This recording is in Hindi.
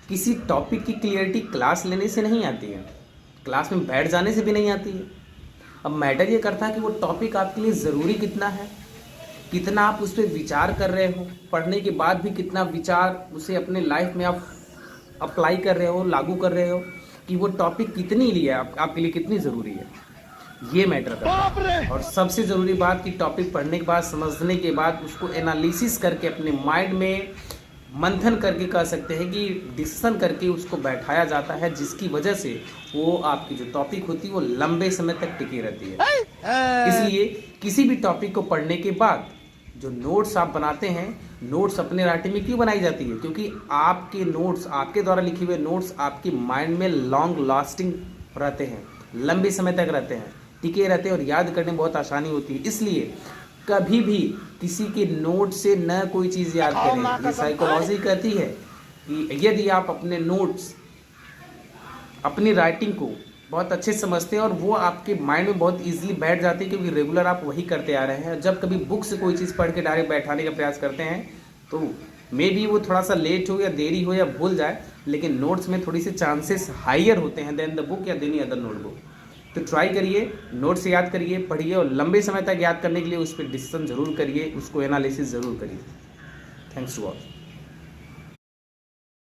किसी टॉपिक की क्लियरिटी क्लास लेने से नहीं आती है, क्लास में बैठ जाने से भी नहीं आती है। अब मैटर ये करता है कि वो टॉपिक आपके लिए ज़रूरी कितना है, कितना आप उस पर विचार कर रहे हो, पढ़ने के बाद भी कितना विचार उसे अपने लाइफ में आप अप्लाई कर रहे हो, लागू कर रहे हो, कि वो टॉपिक कितनी लिए आपके लिए कितनी ज़रूरी है, ये मैटर करता है। और सबसे ज़रूरी बात कि टॉपिक पढ़ने के बाद, समझने के बाद उसको एनालिसिस करके अपने माइंड में मंथन करके कह सकते हैं कि डिसीजन करके उसको बैठाया जाता है, जिसकी वजह से वो आपकी जो टॉपिक होती है वो लंबे समय तक टिकी रहती है। इसलिए किसी भी टॉपिक को पढ़ने के बाद जो नोट्स आप बनाते हैं, नोट्स अपने राइटिंग में क्यों बनाई जाती है? क्योंकि आपके नोट्स, आपके द्वारा लिखे हुए नोट्स आपकी माइंड में लॉन्ग लास्टिंग रहते हैं, लंबे समय तक रहते हैं, टिके रहते हैं और याद करने में बहुत आसानी होती है। इसलिए कभी भी किसी के नोट से न कोई चीज़ याद करें। ये साइकोलॉजी कहती है कि यदि आप अपने नोट्स, अपनी राइटिंग को बहुत अच्छे से समझते हैं और वो आपके माइंड में बहुत इजीली बैठ जाती है, क्योंकि रेगुलर आप वही करते आ रहे हैं। जब कभी बुक से कोई चीज़ पढ़ के डायरेक्ट बैठाने का प्रयास करते हैं तो मे बी वो थोड़ा सा लेट हो या देरी हो या भूल जाए, लेकिन नोट्स में थोड़ी सी चांसेस हाइयर होते हैं देन द बुक या देनी अदर नोटबुक। तो ट्राई करिए, नोट्स याद करिए, पढ़िए और लंबे समय तक याद करने के लिए उस पर डिस्कशन ज़रूर करिए, उसको एनालिसिस ज़रूर करिए। Thanks to all.